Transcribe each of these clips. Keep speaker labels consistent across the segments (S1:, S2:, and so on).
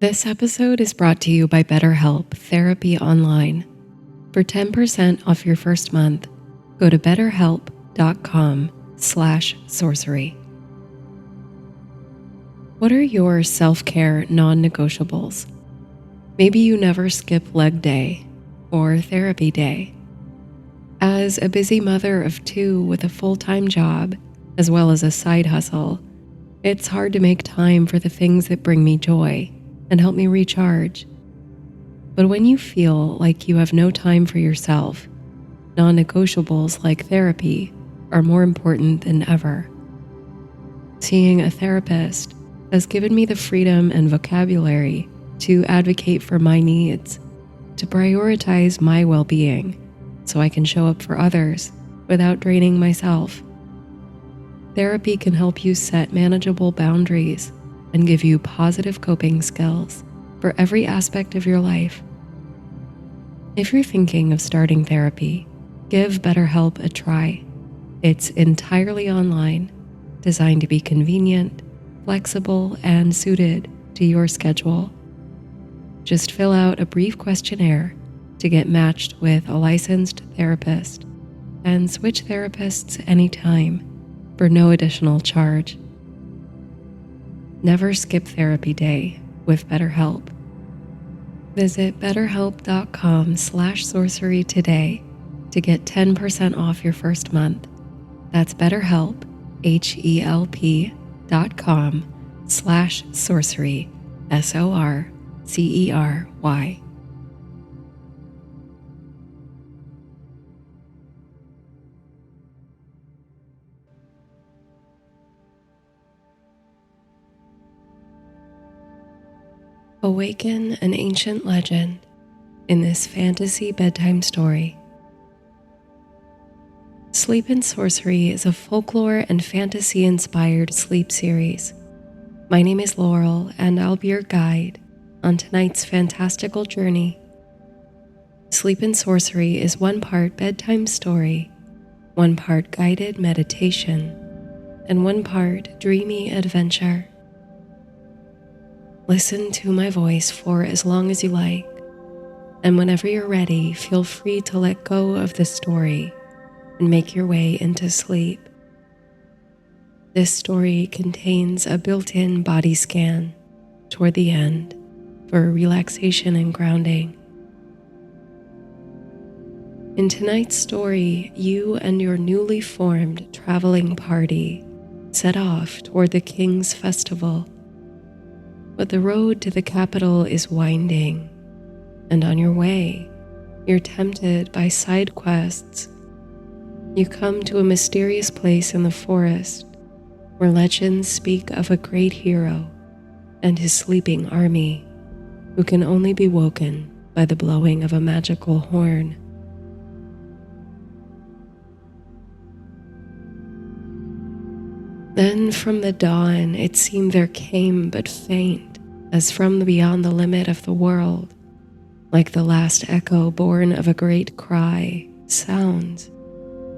S1: This episode is brought to you by Betterhelp Therapy Online. For 10% off your first month, go to betterhelp.com/sorcery. What are your self-care non-negotiables? Maybe you never skip leg day or therapy day. As a busy mother of two with a full-time job, as well as a side hustle, it's hard to make time for the things that bring me joy and help me recharge. But when you feel like you have no time for yourself, non-negotiables like therapy are more important than ever. Seeing a therapist has given me the freedom and vocabulary to advocate for my needs, to prioritize my well-being so I can show up for others without draining myself. Therapy can help you set manageable boundaries and give you positive coping skills for every aspect of your life. If you're thinking of starting therapy, give BetterHelp a try. It's entirely online, designed to be convenient, flexible, and suited to your schedule. Just fill out a brief questionnaire to get matched with a licensed therapist and switch therapists anytime for no additional charge. Never skip therapy day with BetterHelp. Visit betterhelp.com/sorcery today to get 10% off your first month. That's BetterHelp, HELP.com/sorcery, SORCERY. Awaken an ancient legend in this fantasy bedtime story. Sleep Sorcery is a folklore and fantasy-inspired sleep series. My name is Laurel, and I'll be your guide on tonight's fantastical journey. Sleep Sorcery is one part bedtime story, one part guided meditation, and one part dreamy adventure. Listen to my voice for as long as you like, and whenever you're ready, feel free to let go of the story and make your way into sleep. This story contains a built-in body scan toward the end for relaxation and grounding. In tonight's story, you and your newly formed traveling party set off toward the King's Festival. But the road to the capital is winding, and on your way, you're tempted by side quests. You come to a mysterious place in the forest where legends speak of a great hero and his sleeping army who can only be woken by the blowing of a magical horn. Then from the dawn it seemed there came but faint, as from beyond the limit of the world, like the last echo born of a great cry, sounds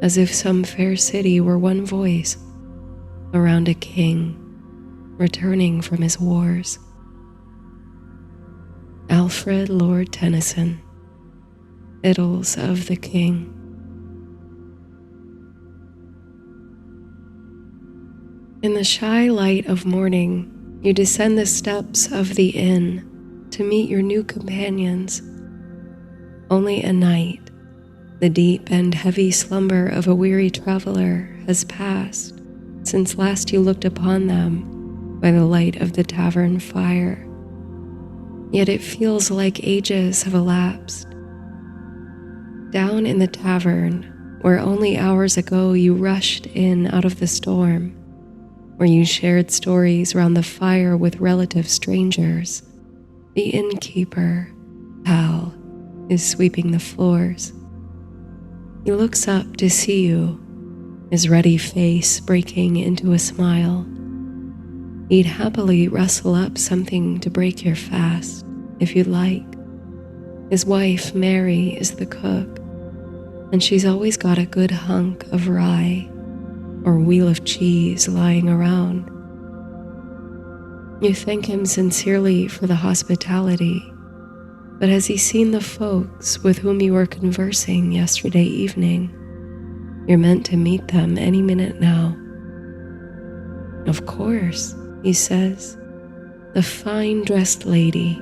S1: as if some fair city were one voice around a king returning from his wars. Alfred Lord Tennyson, Idylls of the King. In the shy light of morning, you descend the steps of the inn to meet your new companions. Only a night, the deep and heavy slumber of a weary traveler, has passed since last you looked upon them by the light of the tavern fire. Yet it feels like ages have elapsed. Down in the tavern, where only hours ago you rushed in out of the storm, where you shared stories round the fire with relative strangers, the innkeeper, Hal, is sweeping the floors. He looks up to see you, his ruddy face breaking into a smile. He'd happily rustle up something to break your fast, if you'd like. His wife, Mary, is the cook, and she's always got a good hunk of rye or wheel of cheese lying around. You thank him sincerely for the hospitality, but has he seen the folks with whom you were conversing yesterday evening? You're meant to meet them any minute now. Of course, he says, the fine-dressed lady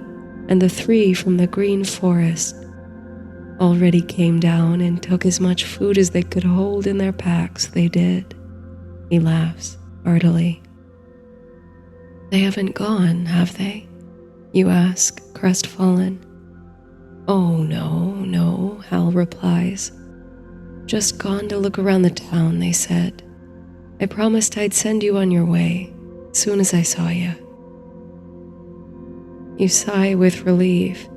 S1: and the 3 from the green forest already came down and took as much food as they could hold in their packs. They did. He laughs heartily. They haven't gone, have they? You ask, crestfallen. Oh, no, Hal replies. Just gone to look around the town, they said. I promised I'd send you on your way as soon as I saw you. You sigh with relief.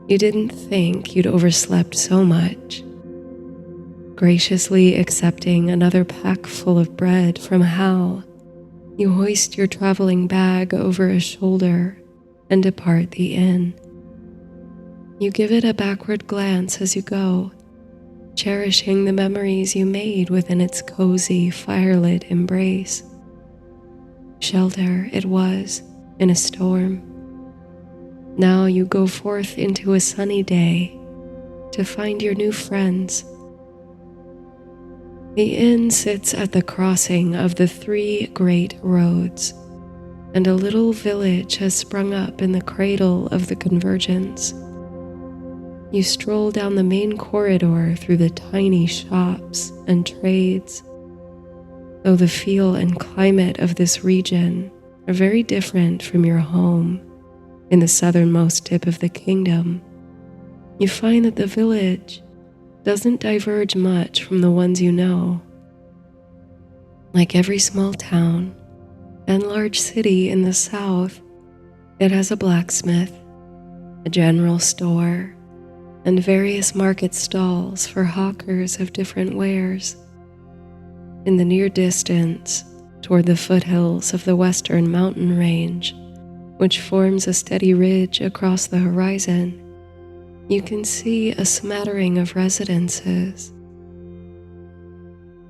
S1: You didn't think you'd overslept so much. Graciously accepting another pack full of bread from Hal, you hoist your traveling bag over a shoulder and depart the inn. You give it a backward glance as you go, cherishing the memories you made within its cozy, firelit embrace. Shelter it was in a storm. Now you go forth into a sunny day to find your new friends. The inn sits at the crossing of the 3 great roads, and a little village has sprung up in the cradle of the convergence. You stroll down the main corridor through the tiny shops and trades. Though the feel and climate of this region are very different from your home in the southernmost tip of the kingdom, you find that the village doesn't diverge much from the ones you know. Like every small town and large city in the south, it has a blacksmith, a general store, and various market stalls for hawkers of different wares. In the near distance, toward the foothills of the western mountain range, which forms a steady ridge across the horizon, you can see a smattering of residences.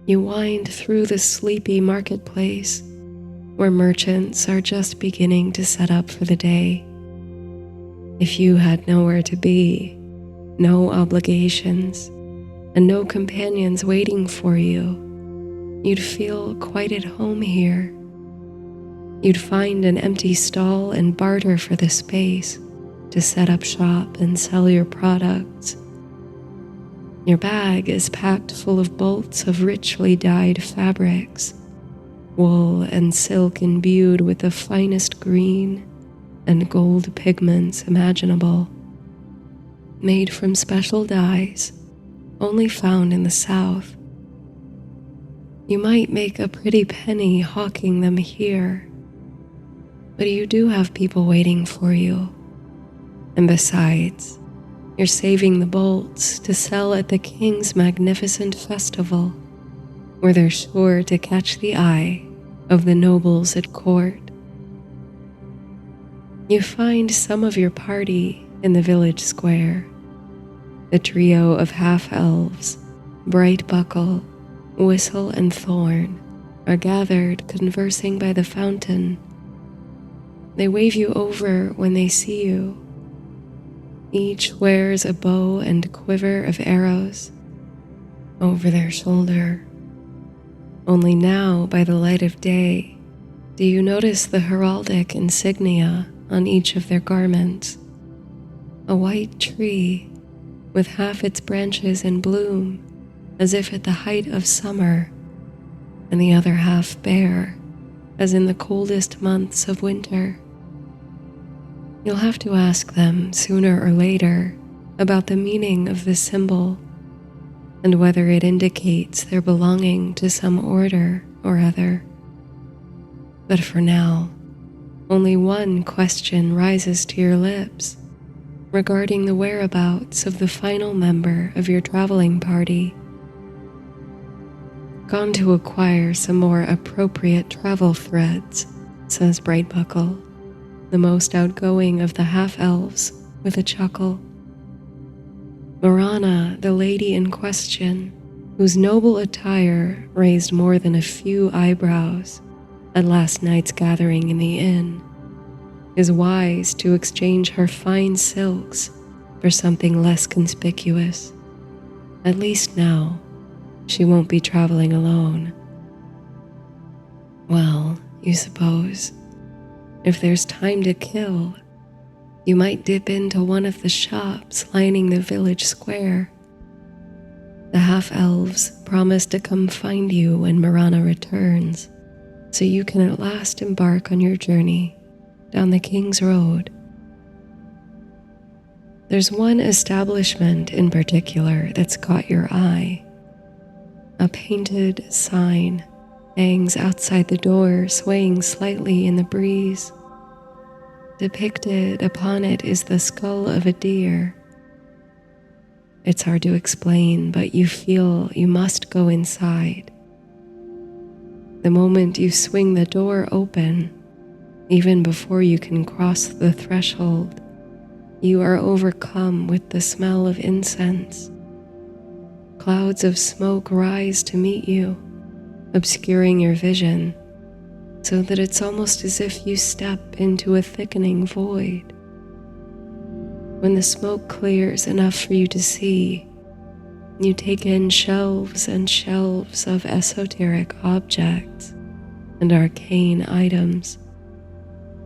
S1: You wind through the sleepy marketplace, where merchants are just beginning to set up for the day. If you had nowhere to be, no obligations, and no companions waiting for you, you'd feel quite at home here. You'd find an empty stall and barter for the space to set up shop and sell your products. Your bag is packed full of bolts of richly dyed fabrics, wool and silk imbued with the finest green and gold pigments imaginable, made from special dyes only found in the South. You might make a pretty penny hawking them here, but you do have people waiting for you. And besides, you're saving the bolts to sell at the king's magnificent festival, where they're sure to catch the eye of the nobles at court. You find some of your party in the village square. The trio of half-elves, Brightbuckle, Whistle, and Thorn, are gathered conversing by the fountain. They wave you over when they see you. Each wears a bow and quiver of arrows over their shoulder. Only now, by the light of day, do you notice the heraldic insignia on each of their garments. A white tree with half its branches in bloom, as if at the height of summer, and the other half bare, as in the coldest months of winter. You'll have to ask them sooner or later about the meaning of this symbol and whether it indicates their belonging to some order or other. But for now, only one question rises to your lips regarding the whereabouts of the final member of your traveling party. Gone to acquire some more appropriate travel threads, says Brightbuckle, the most outgoing of the half-elves, with a chuckle. Marana, the lady in question, whose noble attire raised more than a few eyebrows, at last night's gathering in the inn, is wise to exchange her fine silks for something less conspicuous. At least now, she won't be traveling alone. Well, you suppose, if there's time to kill, you might dip into one of the shops lining the village square. The half-elves promise to come find you when Marana returns, so you can at last embark on your journey down the King's Road. There's one establishment in particular that's caught your eye. A painted sign hangs outside the door, swaying slightly in the breeze. Depicted upon it is the skull of a deer. It's hard to explain, but you feel you must go inside. The moment you swing the door open, even before you can cross the threshold, you are overcome with the smell of incense. Clouds of smoke rise to meet you, obscuring your vision, so that it's almost as if you step into a thickening void. When the smoke clears enough for you to see, you take in shelves and shelves of esoteric objects and arcane items,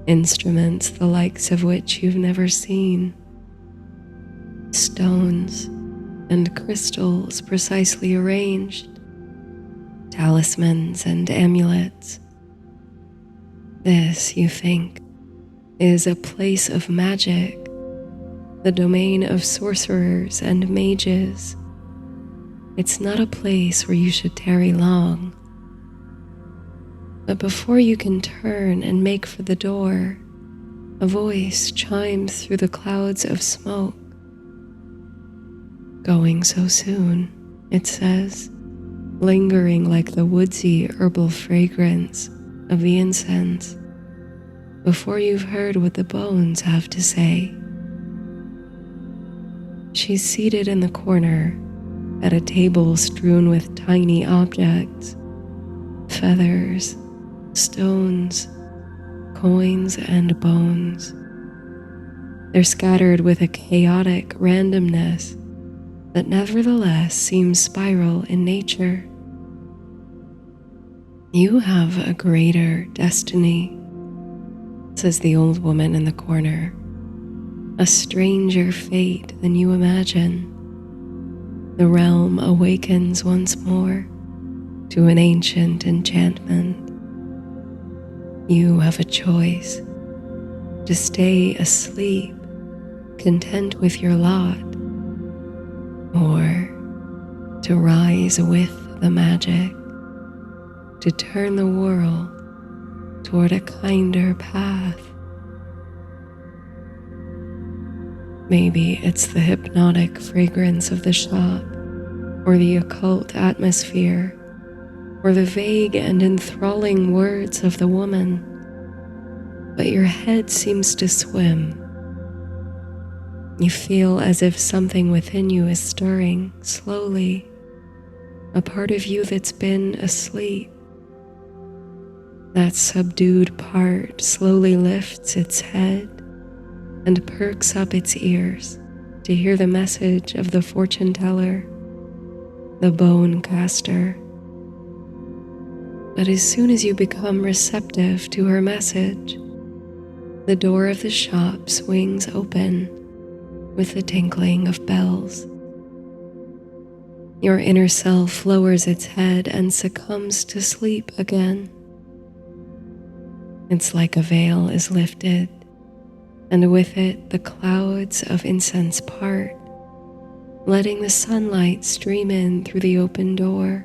S1: instruments the likes of which you've never seen, stones and crystals precisely arranged, talismans and amulets. This, you think, is a place of magic, the domain of sorcerers and mages. It's not a place where you should tarry long. But before you can turn and make for the door, a voice chimes through the clouds of smoke. Going so soon, it says, lingering like the woodsy herbal fragrance of the incense, before you've heard what the bones have to say. She's seated in the corner at a table strewn with tiny objects, feathers, stones, coins, and bones. They're scattered with a chaotic randomness that nevertheless seems spiral in nature. You have a greater destiny, says the old woman in the corner, a stranger fate than you imagine. The realm awakens once more to an ancient enchantment. You have a choice: to stay asleep, content with your lot, or to rise with the magic, to turn the world toward a kinder path. Maybe it's the hypnotic fragrance of the shop, or the occult atmosphere, or the vague and enthralling words of the woman, but your head seems to swim. You feel as if something within you is stirring slowly, a part of you that's been asleep. That subdued part slowly lifts its head and perks up its ears to hear the message of the fortune teller, the bone caster. But as soon as you become receptive to her message, the door of the shop swings open with the tinkling of bells. Your inner self lowers its head and succumbs to sleep again. It's like a veil is lifted, and with it the clouds of incense part, letting the sunlight stream in through the open door.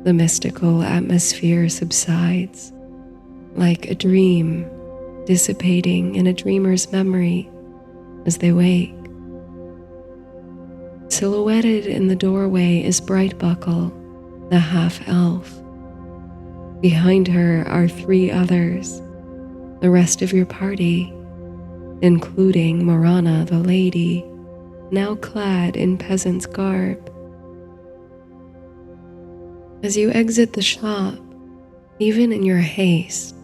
S1: The mystical atmosphere subsides, like a dream dissipating in a dreamer's memory as they wake. Silhouetted in the doorway is Brightbuckle, the half-elf. Behind her are 3 others, the rest of your party, including Marana the lady, now clad in peasant's garb. As you exit the shop, Even in your haste,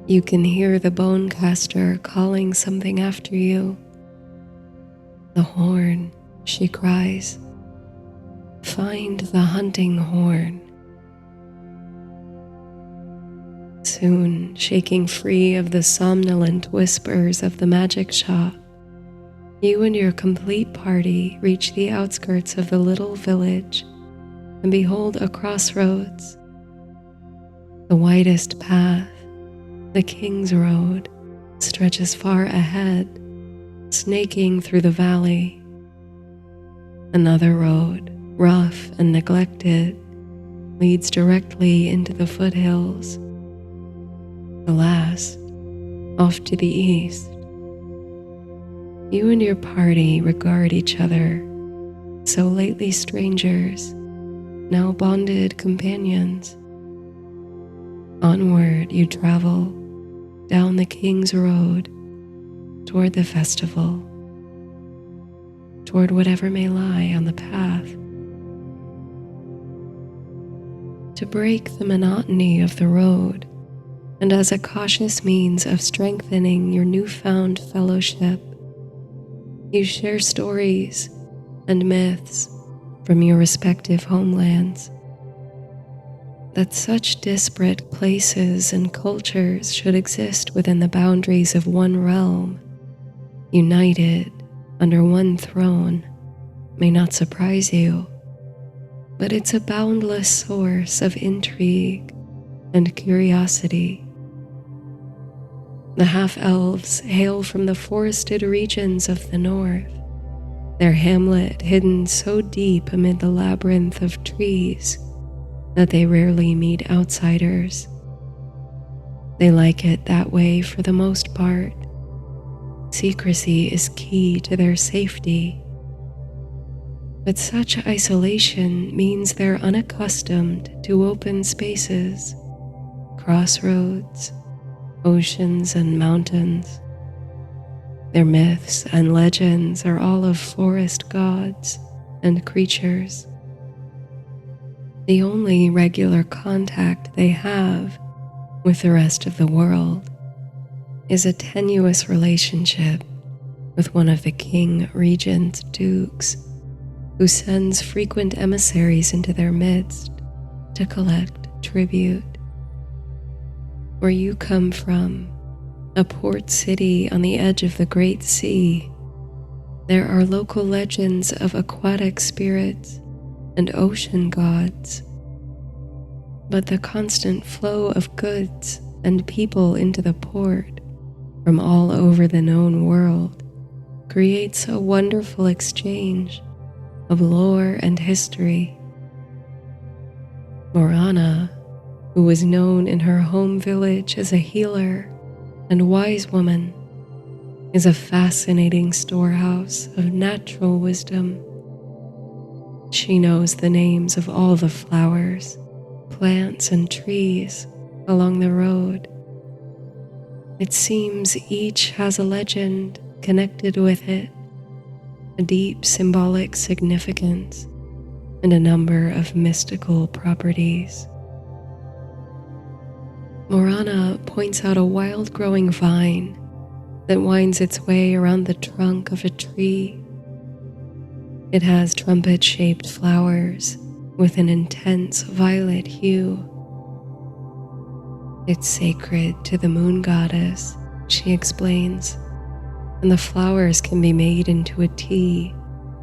S1: you can hear the bone caster calling something after you. The horn, she cries. Find the hunting horn. Soon, shaking free of the somnolent whispers of the magic shop, you and your complete party reach the outskirts of the little village and behold a crossroads. The widest path, the King's Road, stretches far ahead, snaking through the valley. Another road, rough and neglected, leads directly into the foothills. The last, off to the east. You and your party regard each other, so lately strangers, now bonded companions. Onward you travel, down the King's Road, toward the festival, toward whatever may lie on the path. To break the monotony of the road, and as a cautious means of strengthening your newfound fellowship, you share stories and myths from your respective homelands. That such disparate places and cultures should exist within the boundaries of one realm, united under one throne, may not surprise you, but it's a boundless source of intrigue and curiosity. The half-elves hail from the forested regions of the north, their hamlet hidden so deep amid the labyrinth of trees that they rarely meet outsiders. They like it that way for the most part. Secrecy is key to their safety. But such isolation means they're unaccustomed to open spaces, crossroads, oceans and mountains. Their myths and legends are all of forest gods and creatures. The only regular contact they have with the rest of the world is a tenuous relationship with one of the king regent dukes, who sends frequent emissaries into their midst to collect tribute. Where you come from, a port city on the edge of the Great Sea, there are local legends of aquatic spirits and ocean gods. But the constant flow of goods and people into the port from all over the known world creates a wonderful exchange of lore and history. Morana, who was known in her home village as a healer and wise woman, is a fascinating storehouse of natural wisdom. She knows the names of all the flowers, plants, and trees along the road. It seems each has a legend connected with it, a deep symbolic significance, and a number of mystical properties. Morana points out a wild-growing vine that winds its way around the trunk of a tree. It has trumpet-shaped flowers with an intense violet hue. It's sacred to the moon goddess, she explains, and the flowers can be made into a tea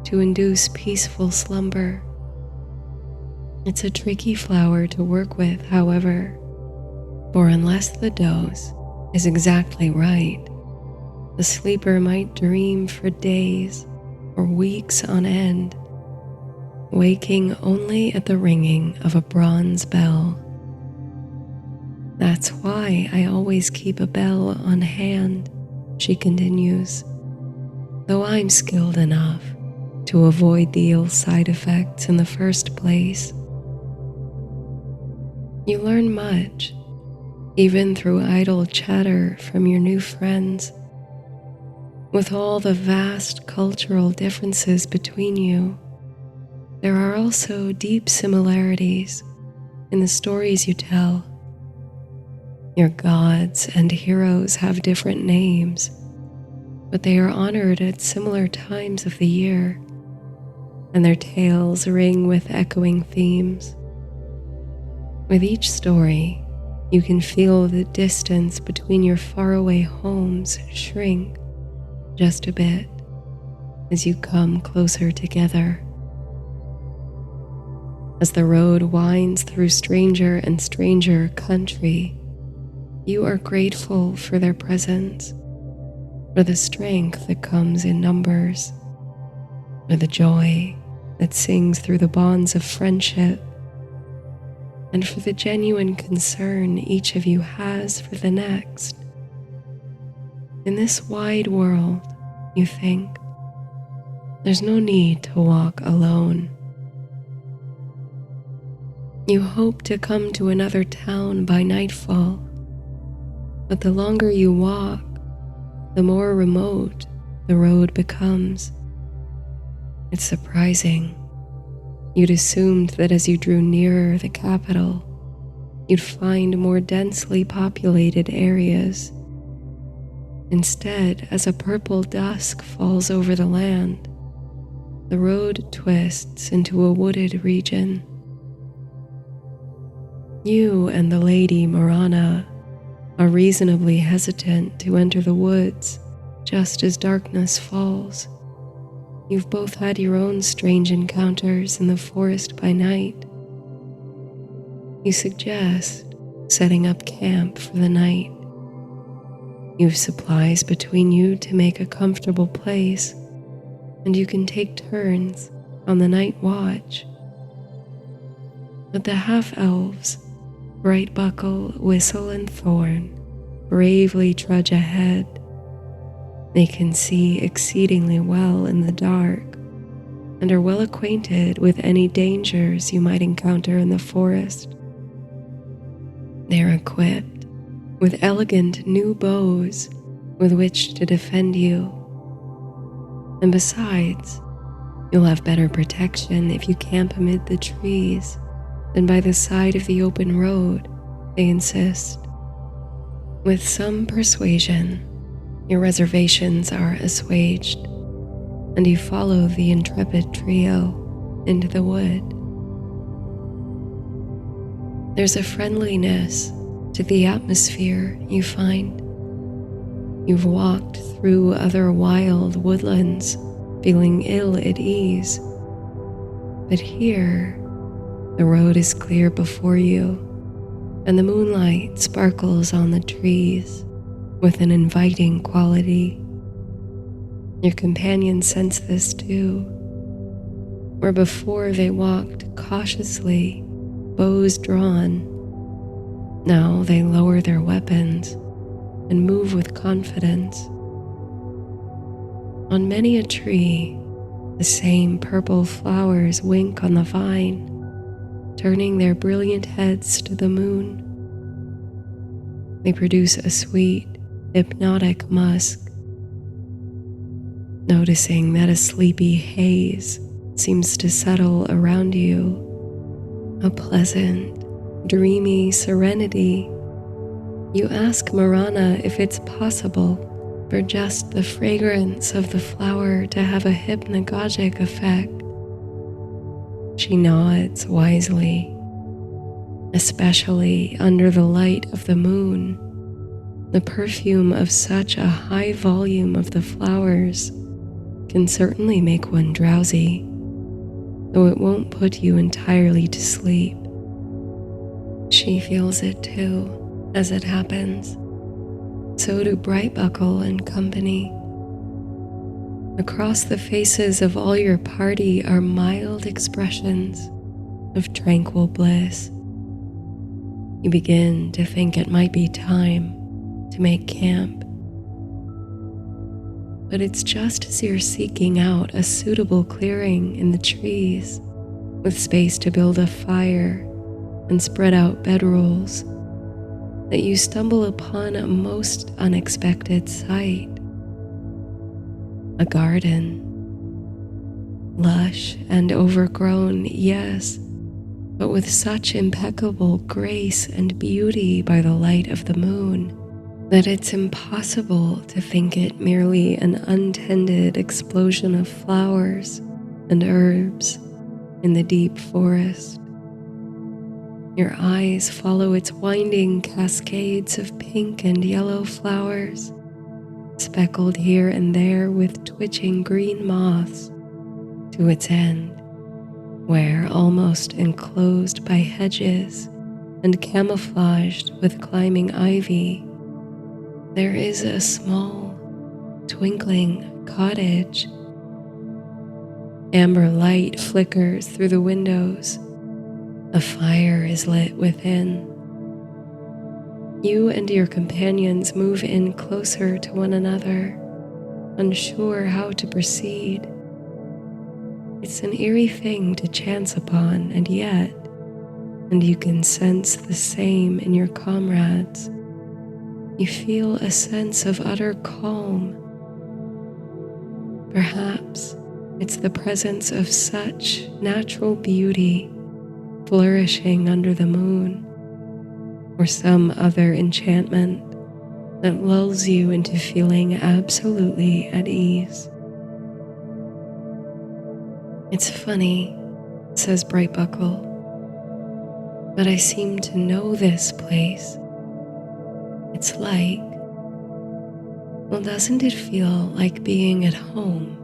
S1: to induce peaceful slumber. It's a tricky flower to work with, however, for unless the dose is exactly right, the sleeper might dream for days or weeks on end, waking only at the ringing of a bronze bell. That's why I always keep a bell on hand, she continues, though I'm skilled enough to avoid the ill side effects in the first place. You learn much, even through idle chatter from your new friends. With all the vast cultural differences between you, there are also deep similarities in the stories you tell Your gods and heroes have different names, but they are honored at similar times of the year, and their tales ring with echoing themes. With each story, you can feel the distance between your faraway homes shrink just a bit as you come closer together. As the road winds through stranger and stranger country, you are grateful for their presence, for the strength that comes in numbers, for the joy that sings through the bonds of friendship, and for the genuine concern each of you has for the next. In this wide world, you think, there's no need to walk alone. You hope to come to another town by nightfall, but the longer you walk, the more remote the road becomes. It's surprising. You'd assumed that as you drew nearer the capital, you'd find more densely populated areas. Instead, as a purple dusk falls over the land, the road twists into a wooded region. You and the Lady Marana are reasonably hesitant to enter the woods just as darkness falls. You've both had your own strange encounters in the forest by night. You suggest setting up camp for the night. You've supplies between you to make a comfortable place, and you can take turns on the night watch. But the half-elves, Brightbuckle, Whistle, and Thorn, bravely trudge ahead. They can see exceedingly well in the dark and are well acquainted with any dangers you might encounter in the forest. They are equipped with elegant new bows with which to defend you. And besides, you'll have better protection if you camp amid the trees than by the side of the open road, they insist. With some persuasion, your reservations are assuaged, and you follow the intrepid trio into the wood. There's a friendliness to the atmosphere you find. You've walked through other wild woodlands, feeling ill at ease, but here, the road is clear before you, and the moonlight sparkles on the trees with an inviting quality. Your companions sense this too. Where before they walked cautiously, bows drawn, now they lower their weapons and move with confidence. On many a tree, the same purple flowers wink on the vine, turning their brilliant heads to the moon. They produce a sweet, hypnotic musk. Noticing that a sleepy haze seems to settle around you, a pleasant, dreamy serenity, you ask Marana if it's possible for just the fragrance of the flower to have a hypnagogic effect. She nods wisely. Especially under the light of the moon, the perfume of such a high volume of the flowers can certainly make one drowsy, though it won't put you entirely to sleep. She feels it too, as it happens. So do Brightbuckle and company. Across the faces of all your party are mild expressions of tranquil bliss. You begin to think it might be time to make camp. But it's just as you're seeking out a suitable clearing in the trees with space to build a fire and spread out bedrolls that you stumble upon a most unexpected sight. A garden. Lush and overgrown, yes, but with such impeccable grace and beauty by the light of the moon that it's impossible to think it merely an untended explosion of flowers and herbs in the deep forest. Your eyes follow its winding cascades of pink and yellow flowers, speckled here and there with twitching green moths, to its end, where, almost enclosed by hedges and camouflaged with climbing ivy, there is a small, twinkling cottage. Amber light flickers through the windows. A fire is lit within. You and your companions move in closer to one another, unsure how to proceed. It's an eerie thing to chance upon, and you can sense the same in your comrades. You feel a sense of utter calm. Perhaps it's the presence of such natural beauty flourishing under the moon, or some other enchantment that lulls you into feeling absolutely at ease. "It's funny," says Brightbuckle, "but I seem to know this place. It's like, well, doesn't it feel like being at home?"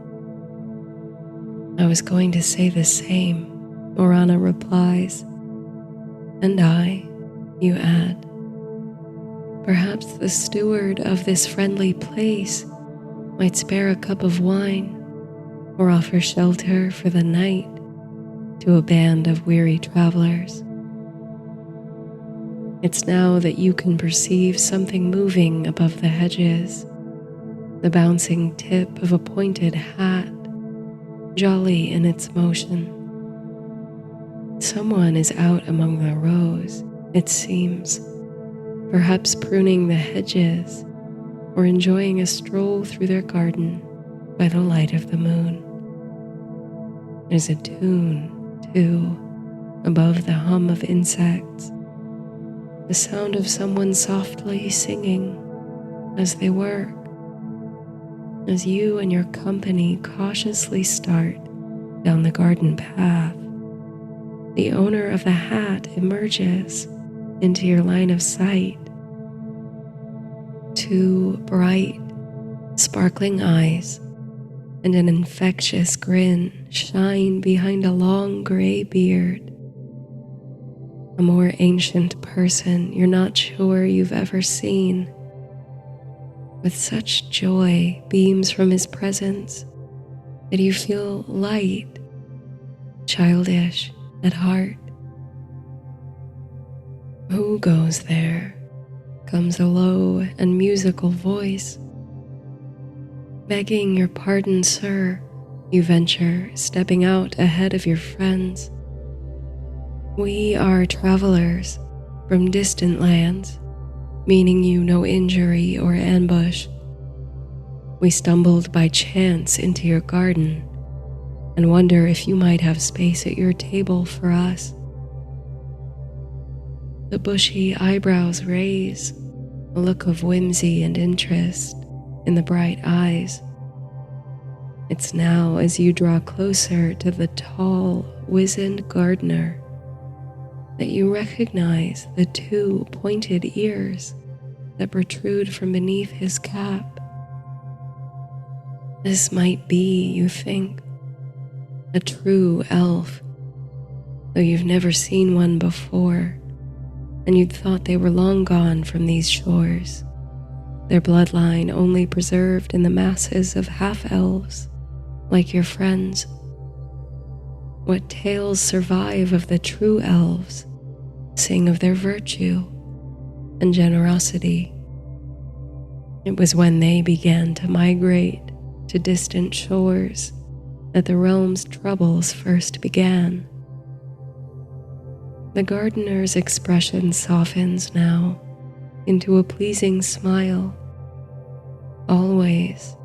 S1: "I was going to say the same," Morana replies. "And I," you add. "Perhaps the steward of this friendly place might spare a cup of wine or offer shelter for the night to a band of weary travelers." It's now that you can perceive something moving above the hedges, the bouncing tip of a pointed hat, jolly in its motion. Someone is out among the rows, it seems, perhaps pruning the hedges or enjoying a stroll through their garden by the light of the moon. There's a tune, too, above the hum of insects, the sound of someone softly singing as they work. As you and your company cautiously start down the garden path, the owner of the hat emerges into your line of sight. Two bright, sparkling eyes and an infectious grin shine behind a long gray beard. A more ancient person you're not sure you've ever seen. With such joy beams from his presence that you feel light, childish at heart. "Who goes there?" comes a low and musical voice. "Begging your pardon, sir," you venture, stepping out ahead of your friends. "We are travelers from distant lands, meaning you no injury or ambush. We stumbled by chance into your garden and wonder if you might have space at your table for us." The bushy eyebrows raise, a look of whimsy and interest in the bright eyes. It's now as you draw closer to the tall, wizened gardener that you recognize the two pointed ears that protrude from beneath his cap. This might be, you think, a true elf, though you've never seen one before, and you'd thought they were long gone from these shores, their bloodline only preserved in the masses of half-elves, like your friends. What tales survive of the true elves sing of their virtue and generosity. It was when they began to migrate to distant shores that the realm's troubles first began. The gardener's expression softens now into a pleasing smile. Always,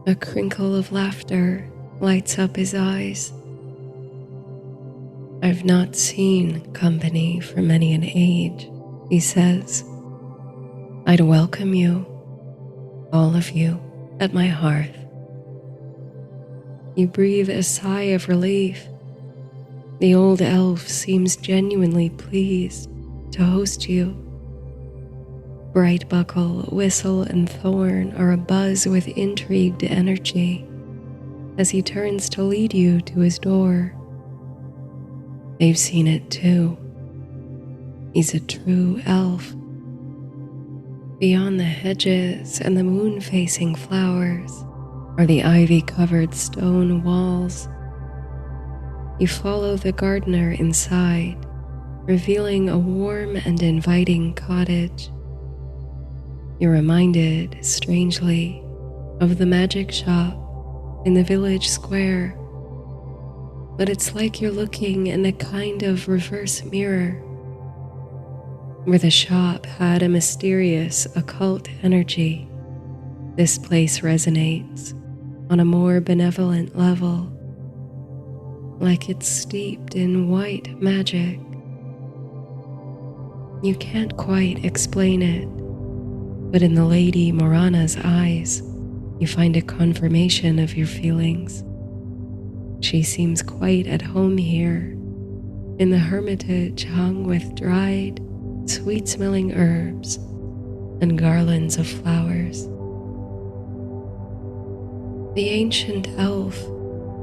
S1: a crinkle of laughter lights up his eyes. I've not seen company for many an age, he says. I'd welcome you, all of you, at my hearth. You breathe a sigh of relief. The old elf seems genuinely pleased to host you. Bright buckle, whistle, and thorn are abuzz with intrigued energy as he turns to lead you to his door. They've seen it too. He's a true elf. Beyond the hedges and the moon-facing flowers are the ivy-covered stone walls. You follow the gardener inside, revealing a warm and inviting cottage. You're reminded, strangely, of the magic shop in the village square, but it's like you're looking in a kind of reverse mirror, where the shop had a mysterious occult energy. This place resonates on a more benevolent level, like it's steeped in white magic. You can't quite explain it, but in the Lady Morana's eyes, you find a confirmation of your feelings. She seems quite at home here, in the hermitage hung with dried, sweet-smelling herbs and garlands of flowers. The ancient elf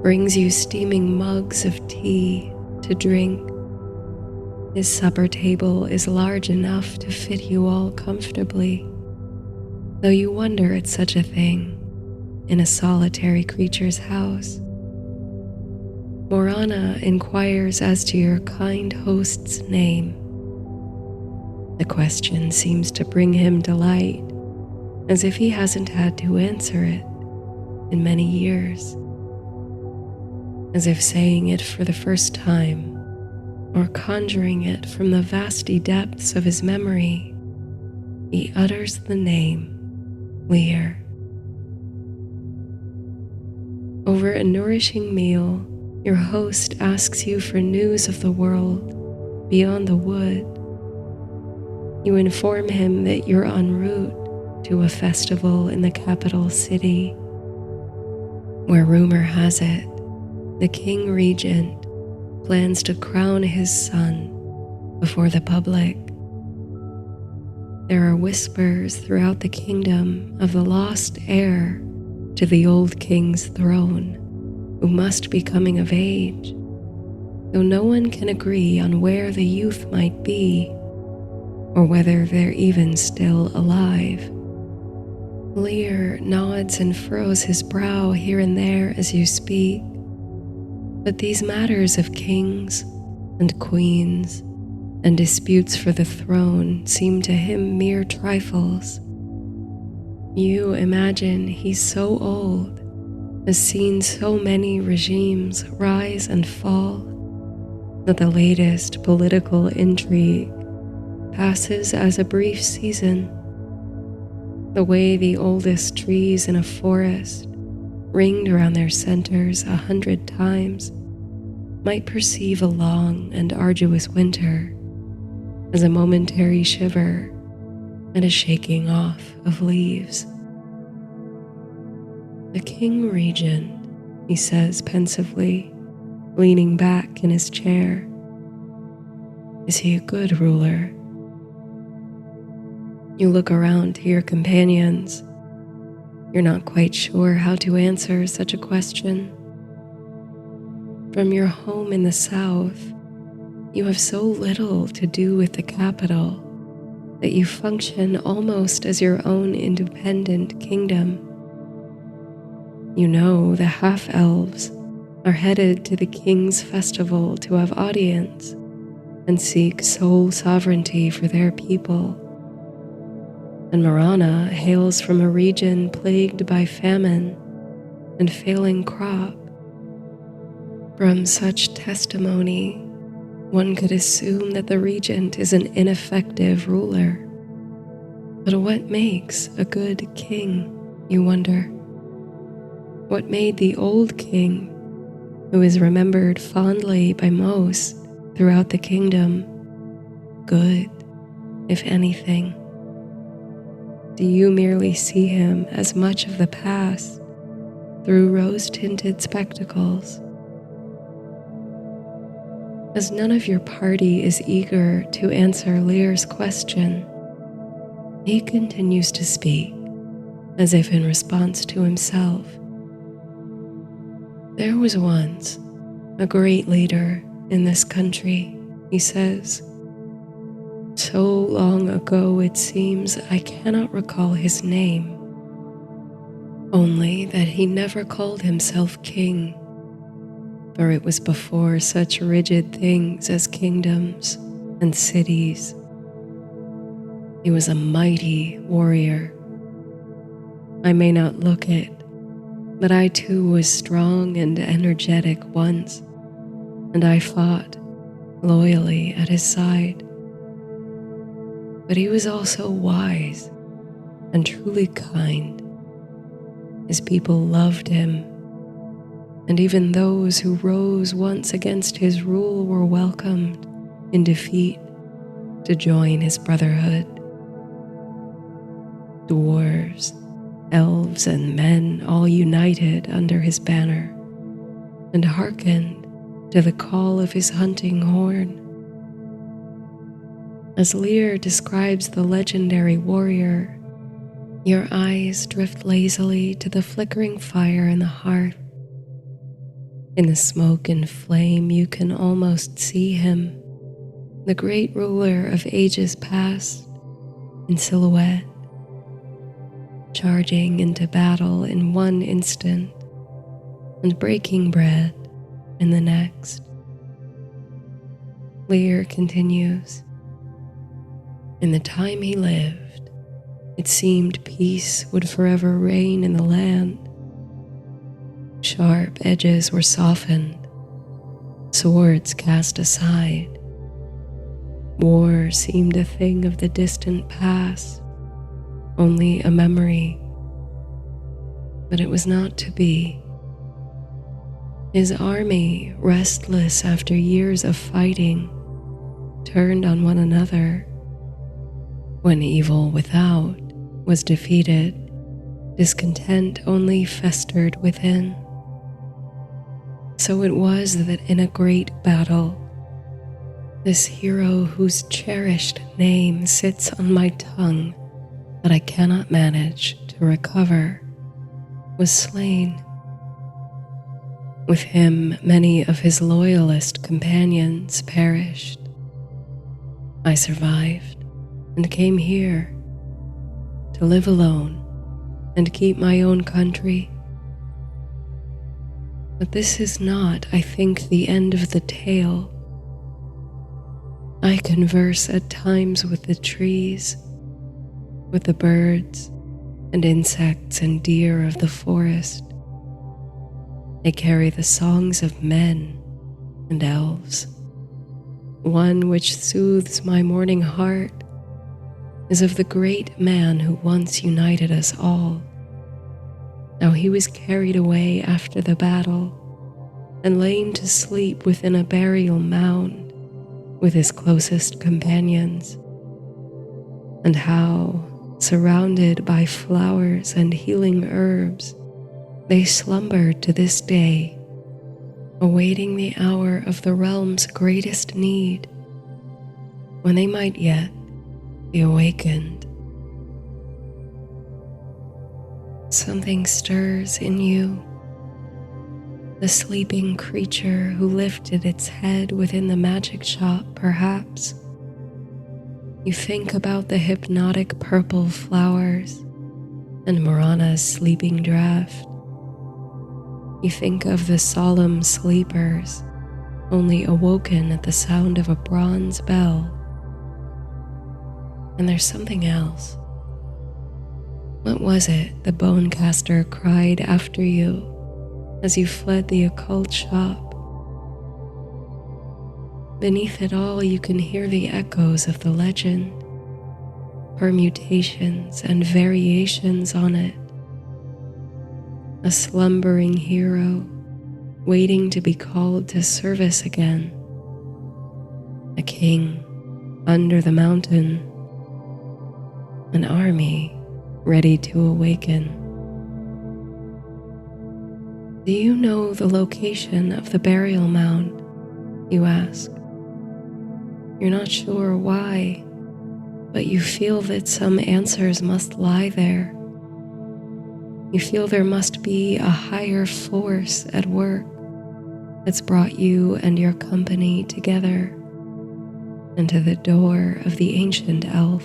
S1: brings you steaming mugs of tea to drink. His supper table is large enough to fit you all comfortably, though you wonder at such a thing in a solitary creature's house. Morana inquires as to your kind host's name. The question seems to bring him delight, as if he hasn't had to answer it in many years, as if saying it for the first time or conjuring it from the vasty depths of his memory. He utters the name Lear. Over a nourishing meal, your host asks you for news of the world beyond the wood. You inform him that you're en route to a festival in the capital city, where rumor has it the king regent plans to crown his son before the public. There are whispers throughout the kingdom of the lost heir to the old king's throne, who must be coming of age, though no one can agree on where the youth might be, or whether they're even still alive. Lear nods and furrows his brow here and there as you speak, but these matters of kings and queens and disputes for the throne seem to him mere trifles. You imagine he's so old, has seen so many regimes rise and fall, that the latest political intrigue passes as a brief season, the way the oldest trees in a forest, ringed around their centers 100 times, might perceive a long and arduous winter as a momentary shiver and a shaking off of leaves. The king regent, he says pensively, leaning back in his chair. Is he a good ruler? You look around to your companions. You're not quite sure how to answer such a question. From your home in the south, you have so little to do with the capital that you function almost as your own independent kingdom. You know the half-elves are headed to the king's festival to have audience and seek sole sovereignty for their people. And Morana hails from a region plagued by famine and failing crop. From such testimony, one could assume that the regent is an ineffective ruler. But what makes a good king, you wonder? What made the old king, who is remembered fondly by most, throughout the kingdom, good, if anything? Do you merely see him as much of the past through rose-tinted spectacles? As none of your party is eager to answer Lear's question, he continues to speak, as if in response to himself. There was once a great leader in this country, he says. So long ago it seems I cannot recall his name, only that he never called himself king, for it was before such rigid things as kingdoms and cities. He was a mighty warrior. I may not look it, but I too was strong and energetic once, and I fought loyally at his side. But he was also wise and truly kind. His people loved him, and even those who rose once against his rule were welcomed in defeat to join his brotherhood. Dwarves, elves, and men all united under his banner and hearkened to the call of his hunting horn. As Lear describes the legendary warrior, your eyes drift lazily to the flickering fire in the hearth. In the smoke and flame you can almost see him, the great ruler of ages past, in silhouette, charging into battle in one instant and breaking bread in the next. Lear continues, in the time he lived, it seemed peace would forever reign in the land. Sharp edges were softened, swords cast aside. War seemed a thing of the distant past, only a memory. But it was not to be. His army, restless after years of fighting, turned on one another. When evil without was defeated, discontent only festered within. So it was that in a great battle, this hero whose cherished name sits on my tongue that I cannot manage to recover, was slain. With him, many of his loyalist companions perished. I survived and came here to live alone and keep my own country. But this is not, I think, the end of the tale. I converse at times with the trees, with the birds and insects and deer of the forest. They carry the songs of men and elves. One which soothes my mourning heart is of the great man who once united us all. Now he was carried away after the battle and lain to sleep within a burial mound with his closest companions. And how, surrounded by flowers and healing herbs, they slumbered to this day, awaiting the hour of the realm's greatest need, when they might yet be awakened. Something stirs in you, the sleeping creature who lifted its head within the magic shop, perhaps. You think about the hypnotic purple flowers and Morana's sleeping draught. You think of the solemn sleepers, only awoken at the sound of a bronze bell. And there's something else. What was it the bonecaster cried after you as you fled the occult shop? Beneath it all, you can hear the echoes of the legend, permutations and variations on it. A slumbering hero waiting to be called to service again. a king under the mountain, an army ready to awaken. Do you know the location of the burial mound? You ask. You're not sure why, but you feel that some answers must lie there. You feel there must be a higher force at work that's brought you and your company together and to the door of the ancient elf.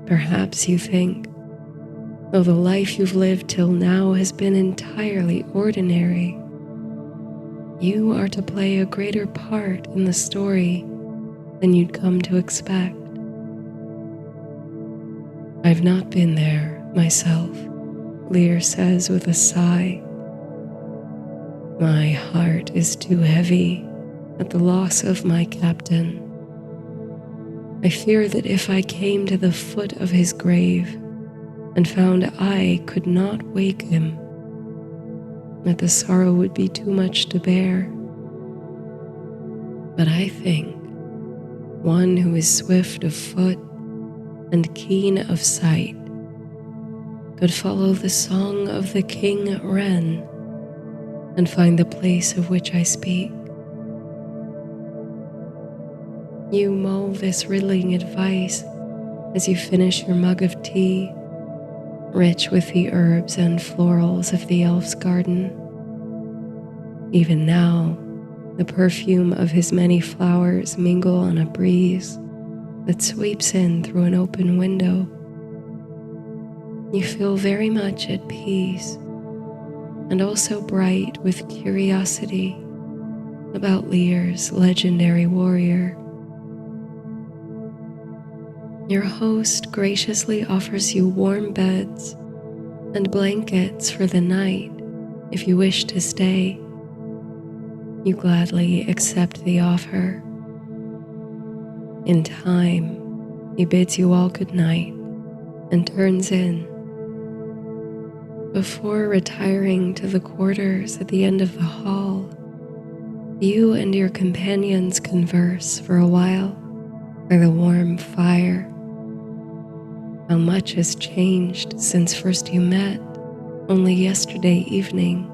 S1: Perhaps you think, though the life you've lived till now has been entirely ordinary, you are to play a greater part in the story than you'd come to expect. I've not been there myself, Lear says with a sigh. My heart is too heavy at the loss of my captain. I fear that if I came to the foot of his grave and found I could not wake him, that the sorrow would be too much to bear. But I think one who is swift of foot and keen of sight could follow the song of the king wren and find the place of which I speak. You mull this riddling advice as you finish your mug of tea, rich with the herbs and florals of the elf's garden. Even now, the perfume of his many flowers mingle on a breeze that sweeps in through an open window. You feel very much at peace and also bright with curiosity about Lear's legendary warrior. Your host graciously offers you warm beds and blankets for the night if you wish to stay. You gladly accept the offer. In time, he bids you all good night and turns in. Before retiring to the quarters at the end of the hall, you and your companions converse for a while by the warm fire. How much has changed since first you met only yesterday evening,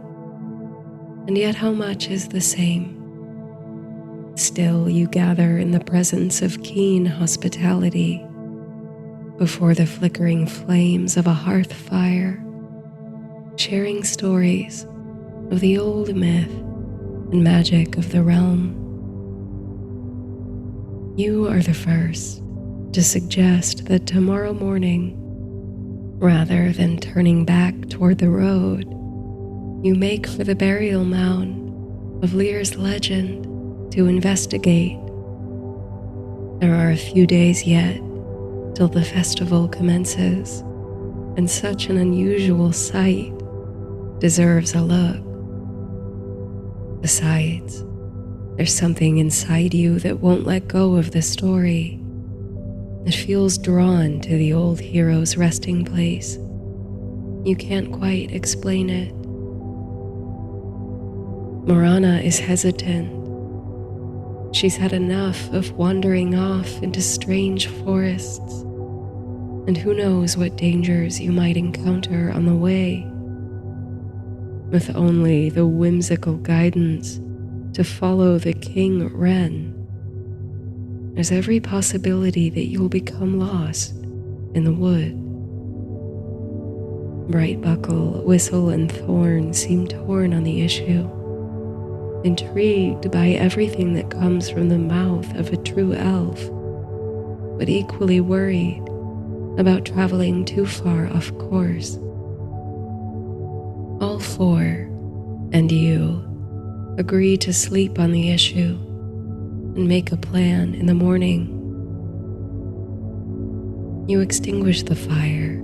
S1: and yet how much is the same. Still you gather in the presence of keen hospitality before the flickering flames of a hearth fire, sharing stories of the old myth and magic of the realm. You are the first to suggest that tomorrow morning, rather than turning back toward the road, you make for the burial mound of Lear's legend to investigate. There are a few days yet till the festival commences, and such an unusual sight deserves a look. Besides, there's something inside you that won't let go of the story. It feels drawn to the old hero's resting place. You can't quite explain it. Morana is hesitant. She's had enough of wandering off into strange forests, and who knows what dangers you might encounter on the way. With only the whimsical guidance to follow the king wren, there's every possibility that you'll become lost in the wood. Brightbuckle, Whistle, and Thorn seem torn on the issue, intrigued by everything that comes from the mouth of a true elf, but equally worried about traveling too far off course. All four, and you, agree to sleep on the issue and make a plan in the morning. You extinguish the fire.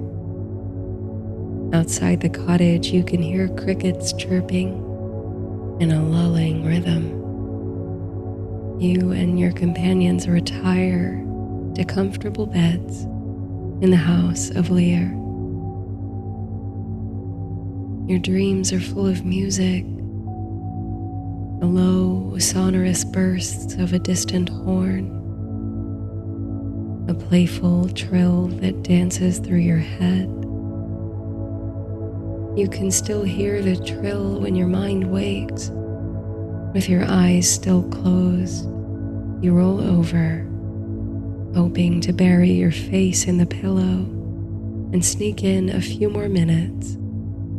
S1: Outside the cottage, you can hear crickets chirping in a lulling rhythm. You and your companions retire to comfortable beds in the house of Lear. Your dreams are full of music, the low, sonorous bursts of a distant horn, a playful trill that dances through your head. You can still hear the trill when your mind wakes. With your eyes still closed, you roll over, hoping to bury your face in the pillow and sneak in a few more minutes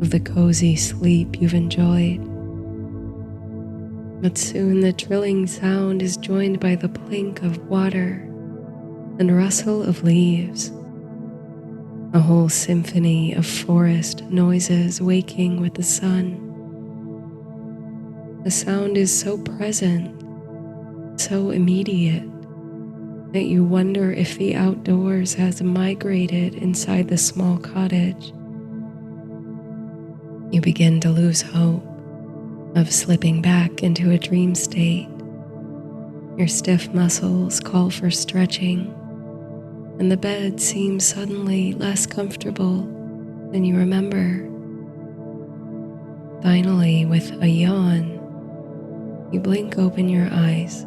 S1: of the cozy sleep you've enjoyed. But soon the trilling sound is joined by the plink of water and rustle of leaves, a whole symphony of forest noises waking with the sun. The sound is so present, so immediate, that you wonder if the outdoors has migrated inside the small cottage. You begin to lose hope of slipping back into a dream state. Your stiff muscles call for stretching, and the bed seems suddenly less comfortable than you remember. Finally, with a yawn, you blink open your eyes.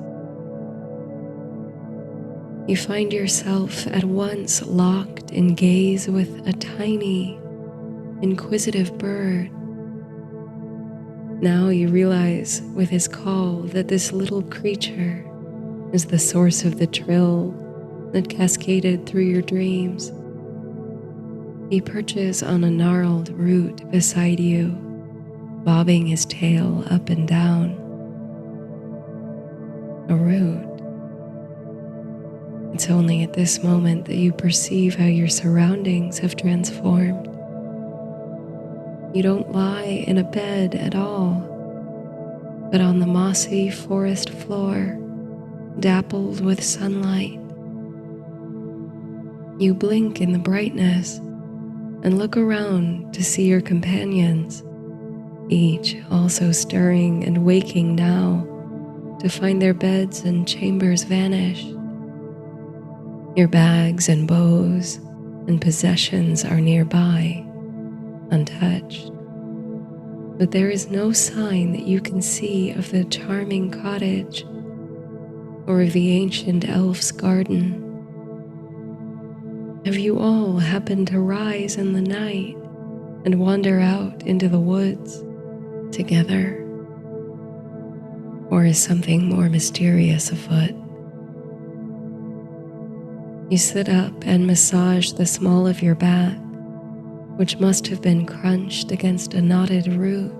S1: You find yourself at once locked in gaze with a tiny, inquisitive bird. Now you realize with his call that this little creature is the source of the trill that cascaded through your dreams. He perches on a gnarled root beside you, bobbing his tail up and down. A root. It's only at this moment that you perceive how your surroundings have transformed. You don't lie in a bed at all, but on the mossy forest floor, dappled with sunlight. You blink in the brightness and look around to see your companions, each also stirring and waking now to find their beds and chambers vanished. Your bags and bows and possessions are nearby, untouched. But there is no sign that you can see of the charming cottage or of the ancient elf's garden. Have you all happened to rise in the night and wander out into the woods together? Or is something more mysterious afoot? You sit up and massage the small of your back, which must have been crunched against a knotted root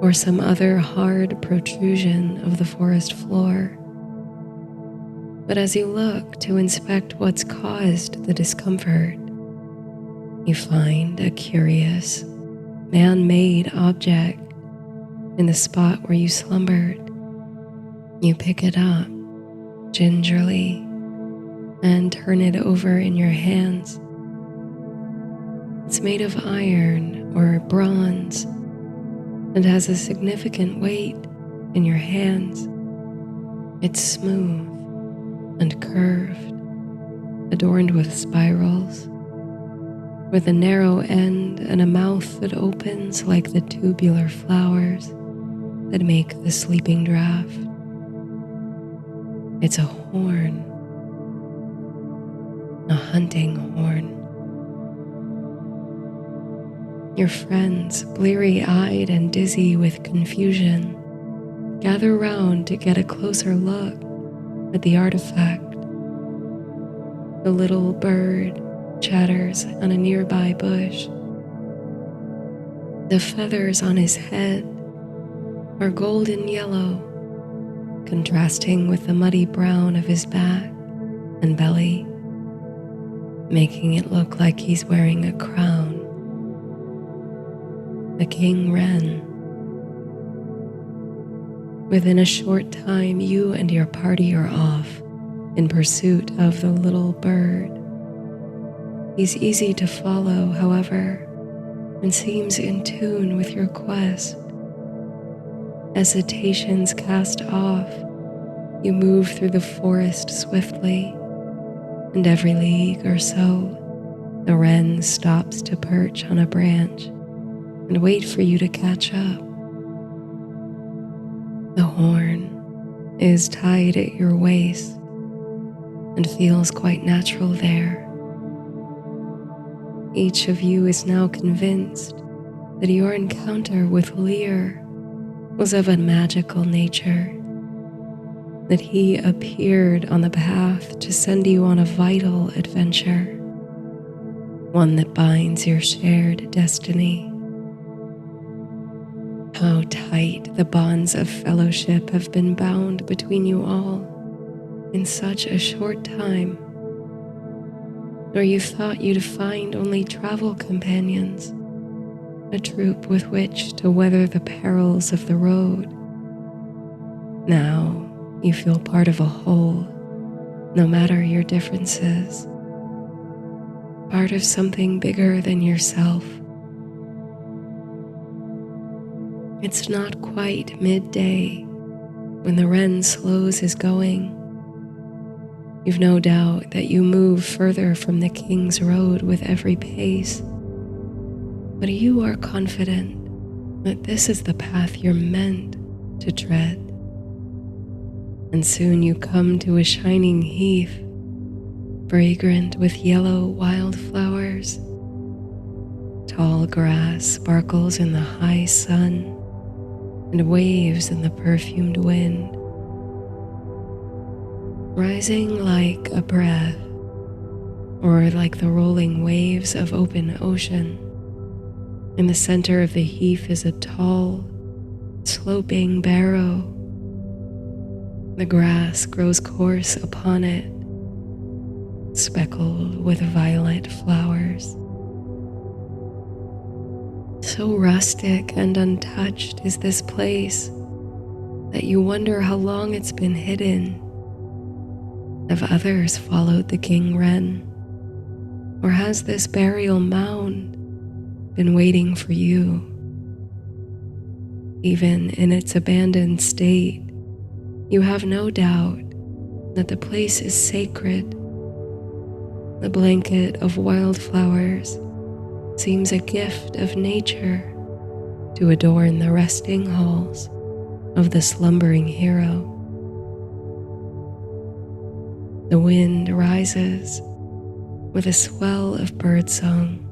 S1: or some other hard protrusion of the forest floor. But as you look to inspect what's caused the discomfort, you find a curious, man-made object in the spot where you slumbered. You pick it up gingerly and turn it over in your hands. It's made of iron or bronze and has a significant weight in your hands. It's smooth and curved, adorned with spirals, with a narrow end and a mouth that opens like the tubular flowers that make the sleeping draught. It's a horn, a hunting horn. Your friends, bleary-eyed and dizzy with confusion, gather round to get a closer look at the artifact. The little bird chatters on a nearby bush. The feathers on his head are golden yellow, contrasting with the muddy brown of his back and belly, making it look like he's wearing a crown. The king wren. Within a short time, you and your party are off in pursuit of the little bird. He's easy to follow, however, and seems in tune with your quest. As cetaceans cast off, you move through the forest swiftly, and every league or so, the wren stops to perch on a branch and wait for you to catch up. The horn is tied at your waist and feels quite natural there. Each of you is now convinced that your encounter with Lear was of a magical nature, that he appeared on the path to send you on a vital adventure, one that binds your shared destiny. How tight the bonds of fellowship have been bound between you all in such a short time, nor you thought you'd find only travel companions, a troop with which to weather the perils of the road. Now you feel part of a whole, no matter your differences, part of something bigger than yourself. It's not quite midday when the wren slows his going. You've no doubt that you move further from the King's Road with every pace, but you are confident that this is the path you're meant to tread. And soon you come to a shining heath, fragrant with yellow wildflowers. Tall grass sparkles in the high sun and waves in the perfumed wind, rising like a breath or like the rolling waves of open ocean. In the center of the heath is a tall, sloping barrow. The grass grows coarse upon it, speckled with violet flowers. So rustic and untouched is this place that you wonder how long it's been hidden. Have others followed the king wren? Or has this burial mound been waiting for you? Even in its abandoned state, you have no doubt that the place is sacred. The blanket of wildflowers seems a gift of nature to adorn the resting halls of the slumbering hero. The wind rises with a swell of birdsong.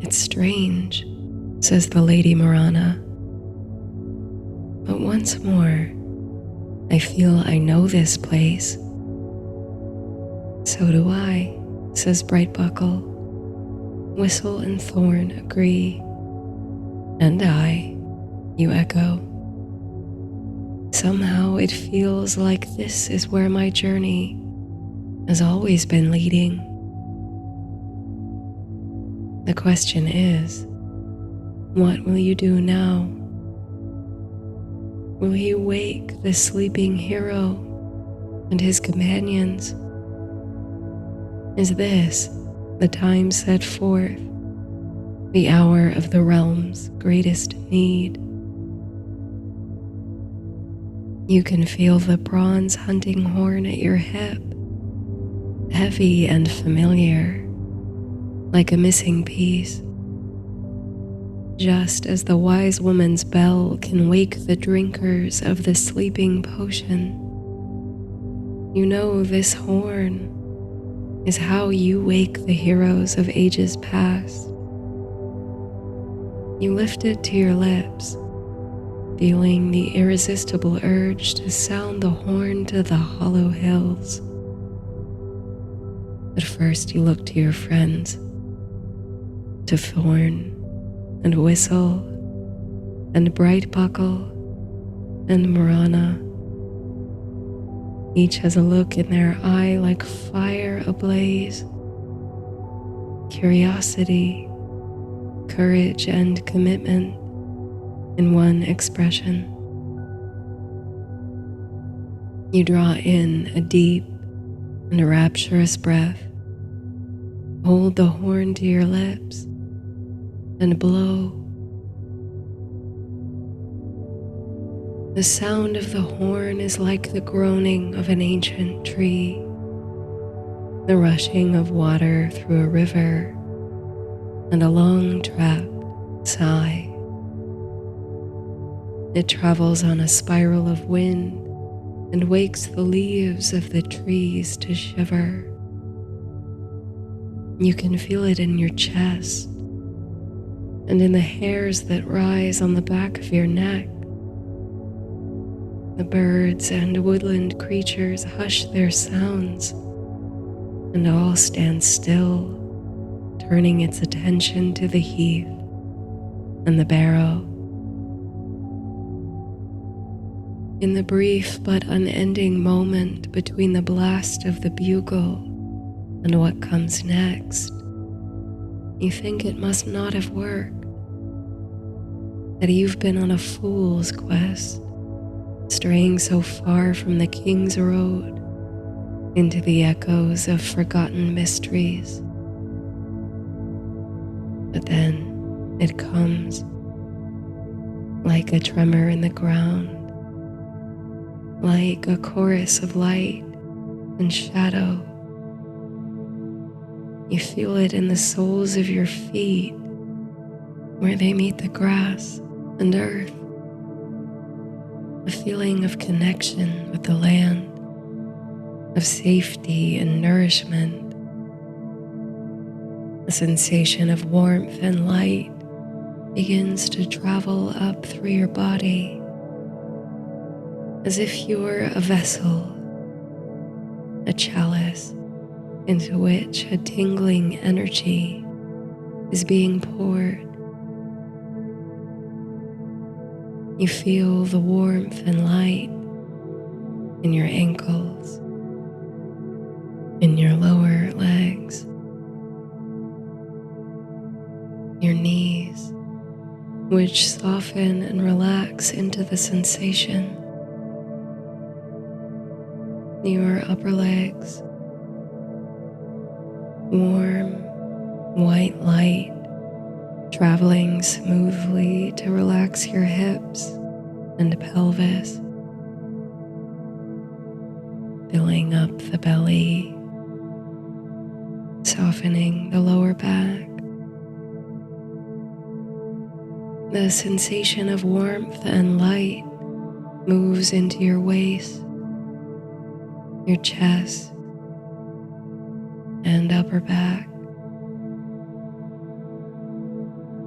S1: It's strange, says the Lady Marana, but once more I feel I know this place. So do I, says Brightbuckle. Whistle and Thorn agree. And I, you echo. Somehow it feels like this is where my journey has always been leading. The question is, what will you do now? Will you wake the sleeping hero and his companions? Is this the time set forth, the hour of the realm's greatest need? You can feel the bronze hunting horn at your hip, heavy and familiar, like a missing piece. Just as the wise woman's bell can wake the drinkers of the sleeping potion, you know this horn is how you wake the heroes of ages past. You lift it to your lips, feeling the irresistible urge to sound the horn to the hollow hills. But first you look to your friends, to Thorn and Whistle and Brightbuckle and Marana. Each has a look in their eye like fire ablaze. Curiosity, courage, and commitment in one expression. You draw in a deep and rapturous breath. Hold the horn to your lips and blow. The sound of the horn is like the groaning of an ancient tree, the rushing of water through a river, and a long trapped sigh. It travels on a spiral of wind and wakes the leaves of the trees to shiver. You can feel it in your chest and in the hairs that rise on the back of your neck. The birds and woodland creatures hush their sounds, and all stand still, turning its attention to the heath and the barrow. In the brief but unending moment between the blast of the bugle and what comes next, you think it must not have worked, that you've been on a fool's quest, straying so far from the King's Road into the echoes of forgotten mysteries. But then it comes, like a tremor in the ground, like a chorus of light and shadow. You feel it in the soles of your feet, where they meet the grass and earth. A feeling of connection with the land, of safety and nourishment. A sensation of warmth and light begins to travel up through your body, as if you were a vessel, a chalice into which a tingling energy is being poured. You feel the warmth and light in your ankles, in your lower legs, your knees, which soften and relax into the sensation. Your upper legs, warm, white light traveling smoothly to relax your hips and pelvis, filling up the belly, softening the lower back. The sensation of warmth and light moves into your waist, your chest, and upper back.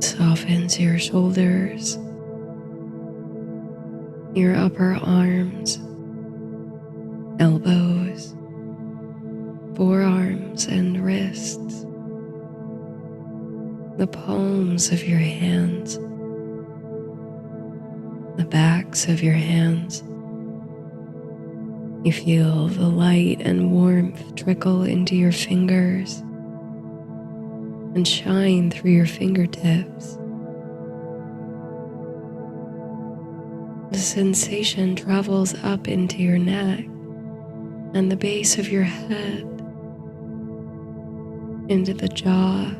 S1: Softens your shoulders, your upper arms, elbows, forearms and wrists, the palms of your hands, the backs of your hands. You feel the light and warmth trickle into your fingers and shine through your fingertips. The sensation travels up into your neck and the base of your head, into the jaw,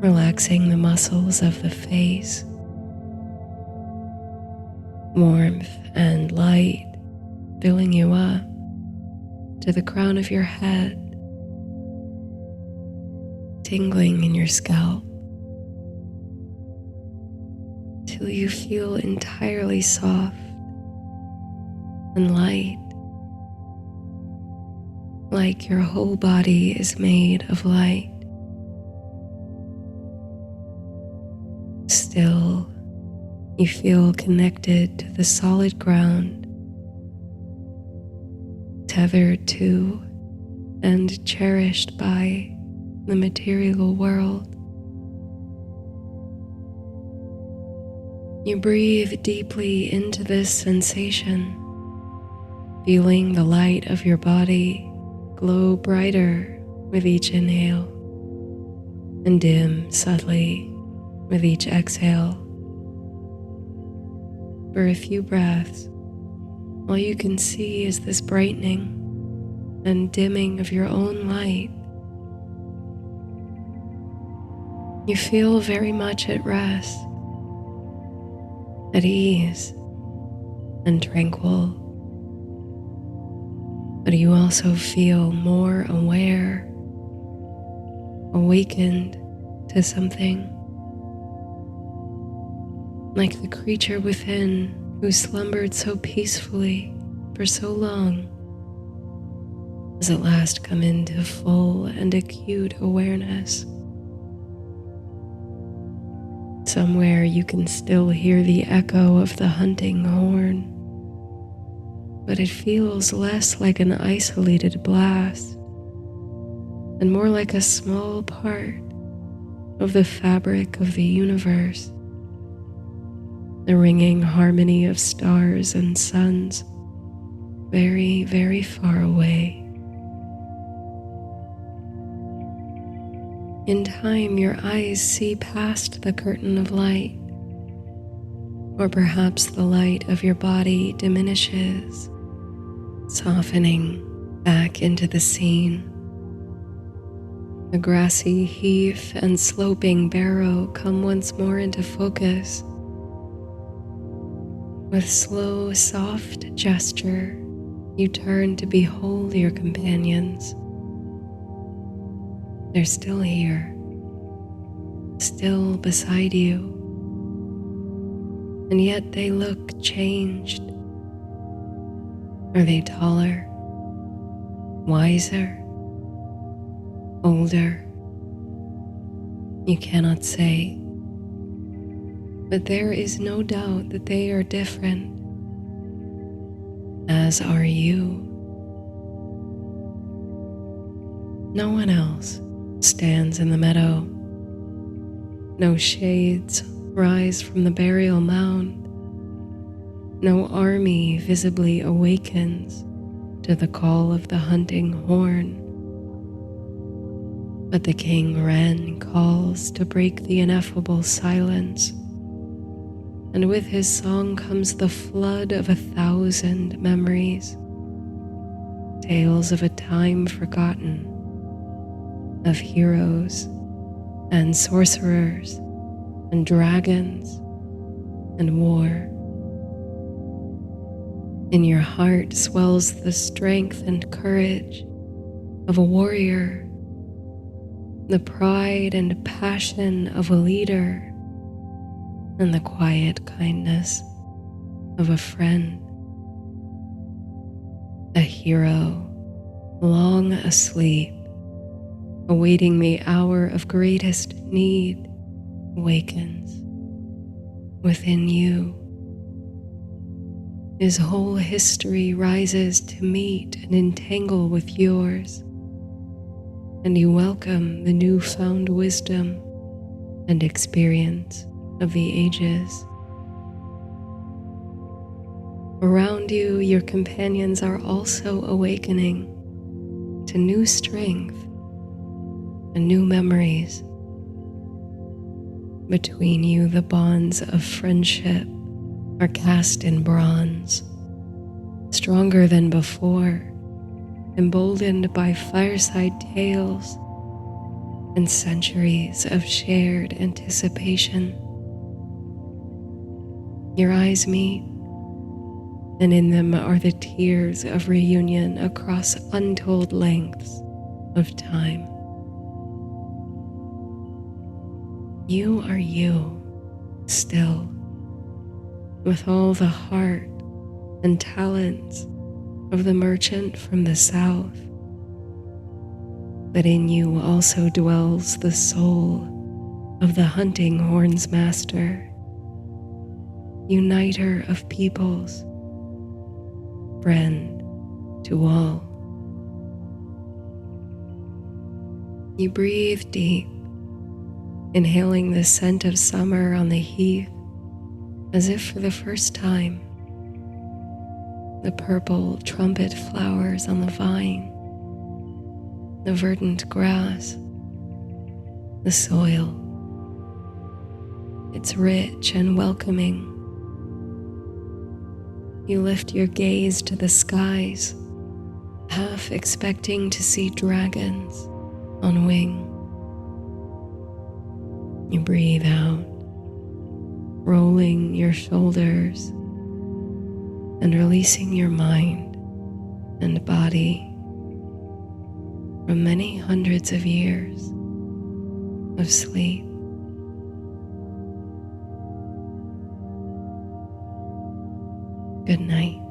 S1: relaxing the muscles of the face. Warmth and light filling you up to the crown of your head, tingling in your scalp, till you feel entirely soft and light, like your whole body is made of light. Still, you feel connected to the solid ground, tethered to and cherished by the material world. You breathe deeply into this sensation, feeling the light of your body glow brighter with each inhale and dim subtly with each exhale. For a few breaths, all you can see is this brightening and dimming of your own light. You feel very much at rest, at ease, and tranquil. But you also feel more aware, awakened to something. like the creature within who slumbered so peacefully for so long, has at last come into full and acute awareness. Somewhere you can still hear the echo of the hunting horn, but it feels less like an isolated blast and more like a small part of the fabric of the universe, the ringing harmony of stars and suns very, very far away. In time, your eyes see past the curtain of light, or perhaps the light of your body diminishes, softening back into the scene. The grassy heath and sloping barrow come once more into focus. With slow, soft gesture, you turn to behold your companions. They're still here, still beside you, and yet they look changed. Are they taller, wiser, older? You cannot say, but there is no doubt that they are different, as are you. No one else stands in the meadow. No shades rise from the burial mound. No army visibly awakens to the call of the hunting horn. But the king wren calls to break the ineffable silence, and with his song comes the flood of 1,000 memories, tales of a time forgotten, of heroes and sorcerers and dragons and war. In your heart swells the strength and courage of a warrior, the pride and passion of a leader, and the quiet kindness of a friend. A hero long asleep, awaiting the hour of greatest need, wakens within you. His whole history rises to meet and entangle with yours, and you welcome the newfound wisdom and experience of the ages. Around you, your companions are also awakening to new strength and new memories. Between you, the bonds of friendship are cast in bronze, stronger than before, emboldened by fireside tales and centuries of shared anticipation. Your eyes meet, and in them are the tears of reunion across untold lengths of time. You are you, still, with all the heart and talents of the merchant from the south. But in you also dwells the soul of the hunting horn's master, uniter of peoples, friend to all. You breathe deep, inhaling the scent of summer on the heath as if for the first time. The purple trumpet flowers on the vine, the verdant grass, the soil. It's rich and welcoming. You lift your gaze to the skies, half expecting to see dragons on wing. You breathe out, rolling your shoulders and releasing your mind and body from many hundreds of years of sleep. Good night.